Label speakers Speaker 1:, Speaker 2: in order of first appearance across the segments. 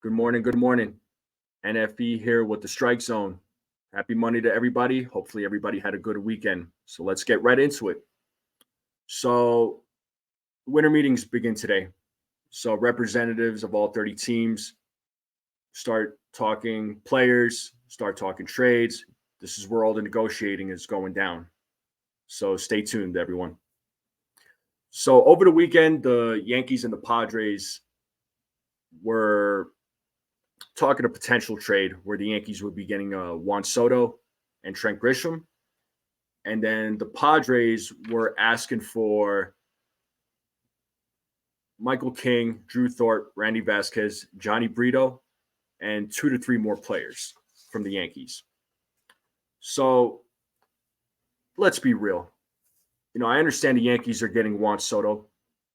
Speaker 1: Good morning. Good morning. NFB here with the Strike Zone. Happy Monday to everybody. Hopefully, everybody had a good weekend. So let's get right into it. So, winter meetings begin today. So, representatives of all 30 teams start talking players, start talking trades. This is where all the negotiating is going down. So, stay tuned, everyone. So, over the weekend, the Yankees and the Padres were talking a potential trade where the Yankees would be getting Juan Soto and Trent Grisham. And then the Padres were asking for Michael King, Drew Thorpe, Randy Vasquez, Johnny Brito, and 2 to 3 more players from the Yankees. So let's be real. I understand the Yankees are getting Juan Soto,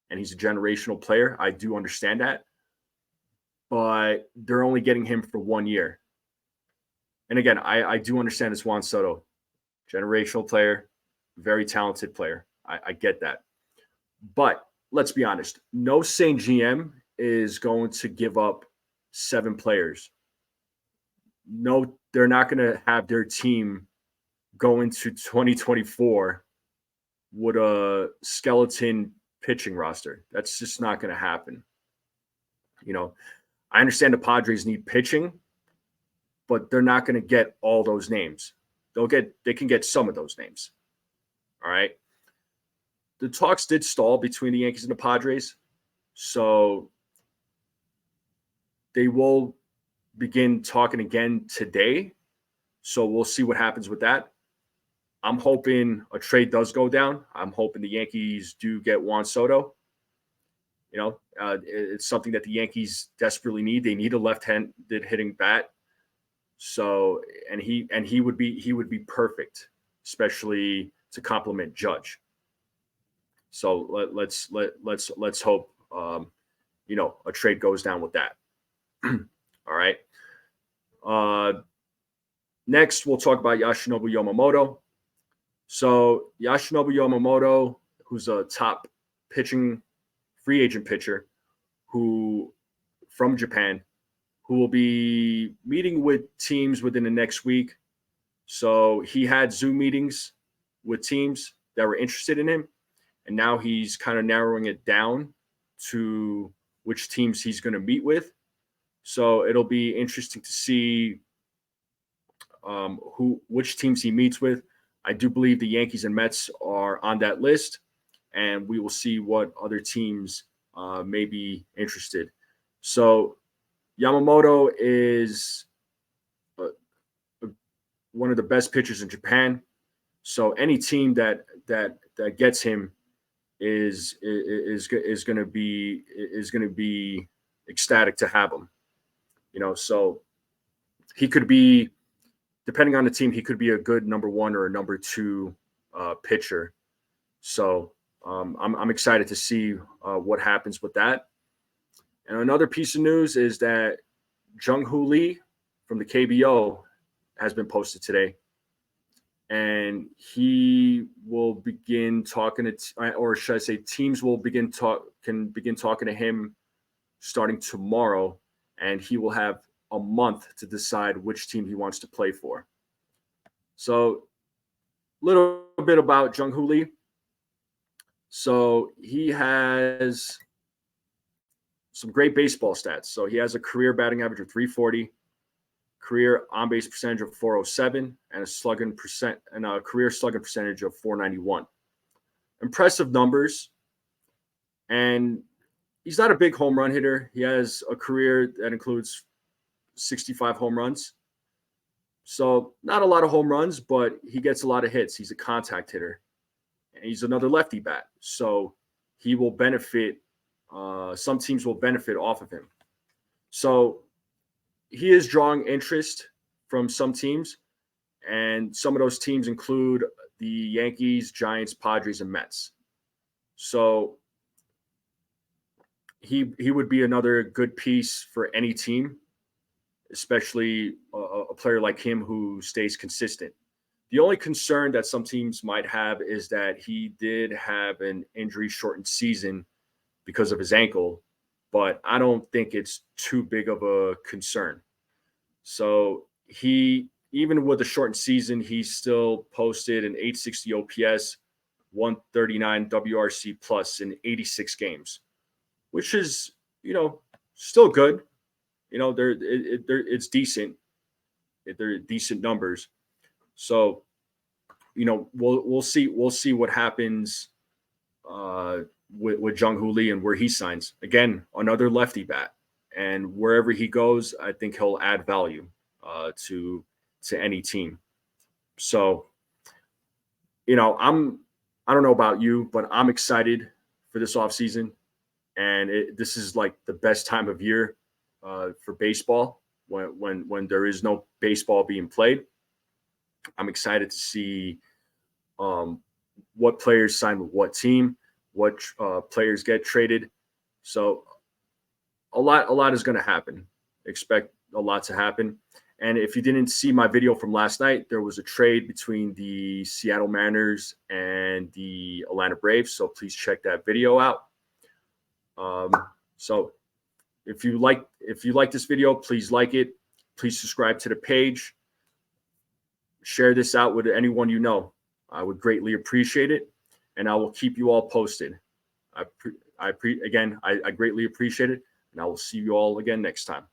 Speaker 1: and he's a generational player. I do understand that. But they're only getting him for 1 year. And again, I do understand it's Juan Soto, generational player, very talented player. I get that. But let's be honest, no sane GM is going to give up 7 players. No, they're not going to have their team go into 2024 with a skeleton pitching roster. That's just not going to happen. I understand the Padres need pitching, but they're not going to get all those names. They can get some of those names. All right. The talks did stall between the Yankees and the Padres, so they will begin talking again today. So we'll see what happens with that. I'm hoping a trade does go down. I'm hoping the Yankees do get Juan Soto. It's something that the Yankees desperately need. They need a left-handed hitting bat. So, and he would be perfect, especially to complement Judge. So let's hope a trade goes down with that. All right. Next, we'll talk about Yoshinobu Yamamoto. So Yoshinobu Yamamoto, who's a top free agent pitcher from Japan, who will be meeting with teams within the next week. So he had Zoom meetings with teams that were interested in him, and now he's kind of narrowing it down to which teams he's going to meet with. So it'll be interesting to see which teams he meets with. I do believe the Yankees and Mets are on that list, and we will see what other teams may be interested. So Yamamoto is one of the best pitchers in Japan. So any team that gets him is going to be ecstatic to have him. So he could be, depending on the team, he could be a good number 1 or a number 2 pitcher. So I'm excited to see what happens with that. And another piece of news is that Jung-Hoo Lee from the KBO has been posted today. And he will begin talking or should I say teams will begin talking to him starting tomorrow. And he will have a month to decide which team he wants to play for. So a little bit about Jung-Hoo Lee. So he has some great baseball stats. So he has a career batting average of 340, career on-base percentage of 407, and a career slugging percentage of 491. Impressive numbers. And he's not a big home run hitter. He has a career that includes 65 home runs. So not a lot of home runs, but he gets a lot of hits. He's a contact hitter. And he's another lefty bat. So he will benefit. Some teams will benefit off of him. So he is drawing interest from some teams. And some of those teams include the Yankees, Giants, Padres, and Mets. So he would be another good piece for any team, especially a player like him who stays consistent. The only concern that some teams might have is that he did have an injury-shortened season because of his ankle. but I don't think it's too big of a concern. So he, even with a shortened season, he still posted an 860 OPS, 139 WRC plus in 86 games, which is, still good. It's decent. They're decent numbers. So, we'll see what happens with Jung Hoo Lee and where he signs. Again, another lefty bat, and wherever he goes, I think he'll add value to any team. So, I don't know about you, but I'm excited for this offseason. And this is like the best time of year for baseball when there is no baseball being played. I'm excited to see what players sign with what team, what players get traded. So a lot is going to happen. Expect a lot to happen. And if you didn't see my video from last night, there was a trade between the Seattle Mariners and the Atlanta Braves. So please check that video out. So if you like this video, please like it. Please subscribe to the page. Share this out with anyone you know. I would greatly appreciate it, and I will keep you all posted. I greatly appreciate it, and I will see you all again next time.